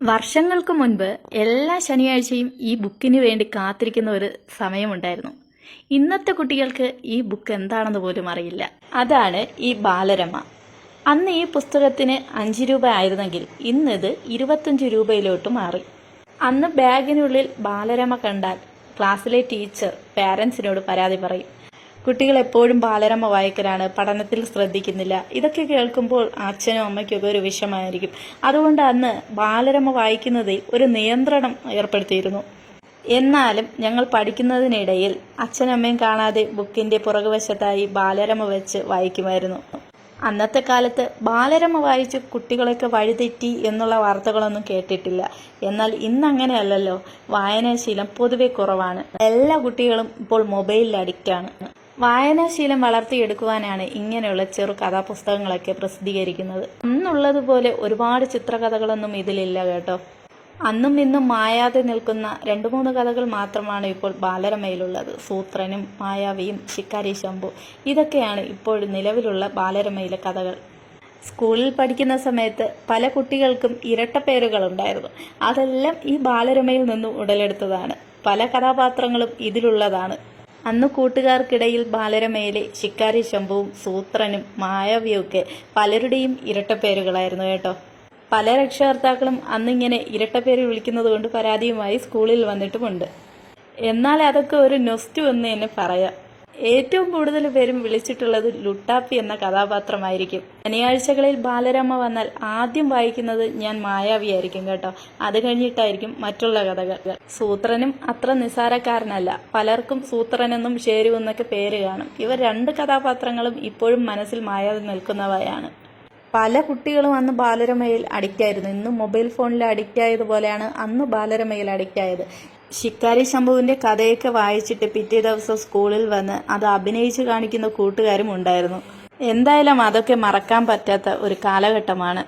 വർഷങ്ങൾക്ക് മുൻപ് എല്ലാ ശനിയാഴ്ചയും ഈ ബുക്കിന് വേണ്ടി കാത്തിരിക്കുന്ന ഒരു സമയമുണ്ടായിരുന്നു. ഇന്നത്തെ കുട്ടികൾക്ക് ഈ ബുക്ക് എന്താണെന്ന് പോലും അറിയില്ല. അതാണ് ഈ ബാലരമ. അന്ന് ഈ പുസ്തകത്തിന് 5 രൂപ ആയിരുന്നെങ്കിൽ ഇന്നിത് 25 രൂപയിലോട്ട് മാറി. അന്ന് ബാഗിനുള്ളിൽ ബാലരമ കണ്ടാൽ ക്ലാസ്സിലെ ടീച്ചർ പാരൻസിനോട് പരാതി പറയും. കുട്ടികൾ എപ്പോഴും ബാലരമ വായിക്കലാണ്, പഠനത്തിൽ ശ്രദ്ധിക്കുന്നില്ല. ഇതൊക്കെ കേൾക്കുമ്പോൾ അച്ഛനും അമ്മയ്ക്കൊക്കെ ഒരു വിഷമമായിരിക്കും. അതുകൊണ്ട് അന്ന് ബാലരമ വായിക്കുന്നതിൽ ഒരു നിയന്ത്രണം ഏർപ്പെടുത്തിയിരുന്നു. എന്നാലും ഞങ്ങൾ പഠിക്കുന്നതിനിടയിൽ അച്ഛനമ്മയും കാണാതെ ബുക്കിന്റെ പുറകുവശത്തായി ബാലരമ വെച്ച് വായിക്കുമായിരുന്നു. അന്നത്തെ കാലത്ത് ബാലരമ വായിച്ച് കുട്ടികളൊക്കെ വഴിതെറ്റി എന്നുള്ള വാർത്തകളൊന്നും കേട്ടിട്ടില്ല. എന്നാൽ ഇന്നങ്ങനെയല്ലല്ലോ. വായനാശീലം പൊതുവെ കുറവാണ്. എല്ലാ കുട്ടികളും ഇപ്പോൾ മൊബൈലിൽ അഡിക്റ്റാണ്. വായനാശീലം വളർത്തിയെടുക്കുവാനാണ് ഇങ്ങനെയുള്ള ചെറു കഥാപുസ്തകങ്ങളൊക്കെ പ്രസിദ്ധീകരിക്കുന്നത്. അന്നുള്ളതുപോലെ ഒരുപാട് ചിത്രകഥകളൊന്നും ഇതിലില്ല കേട്ടോ. അന്നും ഇന്നും മായാതെ നിൽക്കുന്ന 2-3 കഥകൾ മാത്രമാണ് ഇപ്പോൾ ബാലരമയിലുള്ളത്. സൂത്രനും മായാവിയും ശിക്കാരി ശംഭു, ഇതൊക്കെയാണ് ഇപ്പോൾ നിലവിലുള്ള ബാലരമയിലെ കഥകൾ. സ്കൂളിൽ പഠിക്കുന്ന സമയത്ത് പല കുട്ടികൾക്കും ഇരട്ടപ്പേരുകളുണ്ടായിരുന്നു. അതെല്ലാം ഈ ബാലരമയിൽ നിന്നും ഉടലെടുത്തതാണ്. പല കഥാപാത്രങ്ങളും ഇതിലുള്ളതാണ്. അന്ന് കൂട്ടുകാർക്കിടയിൽ ബാലരമയിലെ ശിക്കാരി ശംഭുവും സൂത്രനും മായാവിയൊക്കെ പലരുടെയും ഇരട്ടപ്പേരുകളായിരുന്നു കേട്ടോ. പല രക്ഷകർത്താക്കളും അന്നിങ്ങനെ ഇരട്ടപ്പേര് വിളിക്കുന്നത് കൊണ്ട് പരാതിയുമായി സ്കൂളിൽ വന്നിട്ടുമുണ്ട്. എന്നാൽ അതൊക്കെ ഒരു നൊസ്റ്റു എന്ന് തന്നെ പറയാം. ഏറ്റവും കൂടുതൽ പേരും വിളിച്ചിട്ടുള്ളത് ലുട്ടാപ്പി എന്ന കഥാപാത്രമായിരിക്കും. ശനിയാഴ്ചകളിൽ ബാലരമ വന്നാൽ ആദ്യം വായിക്കുന്നത് ഞാൻ മായാവിയായിരിക്കും കേട്ടോ. അത് കഴിഞ്ഞിട്ടായിരിക്കും മറ്റുള്ള കഥകൾ. സൂത്രനും അത്ര നിസ്സാരക്കാരനല്ല. പലർക്കും സൂത്രനെന്നും ഷേരുവെന്നൊക്കെ പേര് കാണും. ഇവർ 2 കഥാപാത്രങ്ങളും ഇപ്പോഴും മനസ്സിൽ മായാതെ നിൽക്കുന്നവയാണ്. പല കുട്ടികളും അന്ന് ബാലരമയിൽ അഡിക്റ്റായിരുന്നു. ഇന്ന് മൊബൈൽ ഫോണിൽ അഡിക്റ്റ് ആയതുപോലെയാണ് അന്ന് ബാലരമയിൽ അഡിക്റ്റ് ആയത്. ശിക്കാരി ശംഭുവിന്റെ കഥയൊക്കെ വായിച്ചിട്ട് പിറ്റേ ദിവസം സ്കൂളിൽ വന്ന് അത് അഭിനയിച്ച് കാണിക്കുന്ന കൂട്ടുകാരും ഉണ്ടായിരുന്നു. എന്തായാലും അതൊക്കെ മറക്കാൻ പറ്റാത്ത ഒരു കാലഘട്ടമാണ്.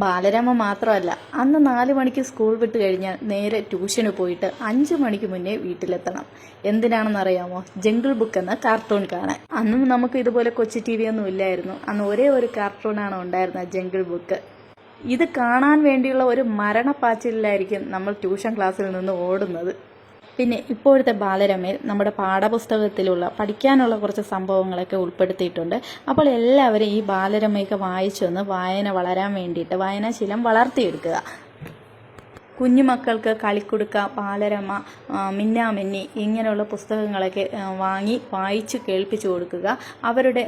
ബാലരമ മാത്രമല്ല, അന്ന് 4 മണിക്ക് സ്കൂൾ വിട്ട് കഴിഞ്ഞാൽ നേരെ ട്യൂഷന് പോയിട്ട് 5 മണിക്ക് മുന്നേ വീട്ടിലെത്തണം. എന്തിനാണെന്നറിയാമോ? ജംഗിൾ ബുക്ക് എന്ന കാർട്ടൂൺ കാണാൻ. അന്നും നമുക്ക് ഇതുപോലെ കൊച്ചു TV ഒന്നും ഇല്ലായിരുന്നു. അന്ന് ഒരേ ഒരു കാർട്ടൂണാണ് ഉണ്ടായിരുന്നത്, ജംഗിൾ ബുക്ക്. ഇത് കാണാൻ വേണ്ടിയുള്ള ഒരു മരണപ്പാച്ചിലായിരിക്കും നമ്മൾ ട്യൂഷൻ ക്ലാസ്സിൽ നിന്ന് ഓടുന്നത്. പിന്നെ ഇപ്പോഴത്തെ ബാലരമയിൽ നമ്മുടെ പാഠപുസ്തകത്തിലുള്ള പഠിക്കാനുള്ള കുറച്ച് സംഭവങ്ങളൊക്കെ ഉൾപ്പെടുത്തിയിട്ടുണ്ട്. അപ്പോൾ എല്ലാവരും ഈ ബാലരമയൊക്കെ വായിച്ചൊന്ന് വായന വളരാൻ വേണ്ടിയിട്ട് വായനാശീലം വളർത്തിയെടുക്കുക. കുഞ്ഞുമക്കൾക്ക് കളിക്കുടുക്ക, ബാലരമ, മിന്നാമിന്നി ഇങ്ങനെയുള്ള പുസ്തകങ്ങളൊക്കെ വാങ്ങി വായിച്ച് കേൾപ്പിച്ചു കൊടുക്കുക. അവരുടെ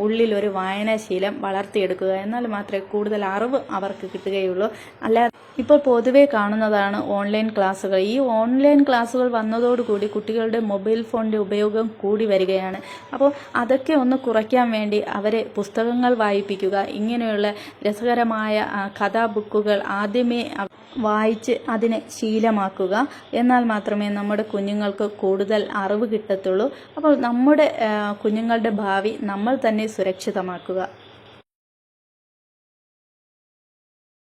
ഉള്ളിലൊരു വായനാശീലം വളർത്തിയെടുക്കുക. എന്നാൽ മാത്രമേ കൂടുതൽ അറിവ് അവർക്ക് കിട്ടുകയുള്ളൂ. അല്ലാതെ ഇപ്പോൾ പൊതുവെ കാണുന്നതാണ് ഓൺലൈൻ ക്ലാസ്സുകൾ. ഈ ഓൺലൈൻ ക്ലാസ്സുകൾ വന്നതോടുകൂടി കുട്ടികളുടെ മൊബൈൽ ഫോണിൻ്റെ ഉപയോഗം കൂടി വരികയാണ്. അപ്പോൾ അതൊക്കെ ഒന്ന് കുറയ്ക്കാൻ വേണ്ടി അവരെ പുസ്തകങ്ങൾ വായിപ്പിക്കുക. ഇങ്ങനെയുള്ള രസകരമായ കഥാ ബുക്കുകൾ ആദ്യമേ വായിച്ച് അതിനെ ശീലമാക്കുക. എന്നാൽ മാത്രമേ നമ്മുടെ കുഞ്ഞുങ്ങൾക്ക് കൂടുതൽ അറിവ് കിട്ടത്തുള്ളൂ. അപ്പോൾ നമ്മുടെ കുഞ്ഞുങ്ങളുടെ ഭാവി നമ്മൾ തന്നെ സുരക്ഷിതമാക്കുക.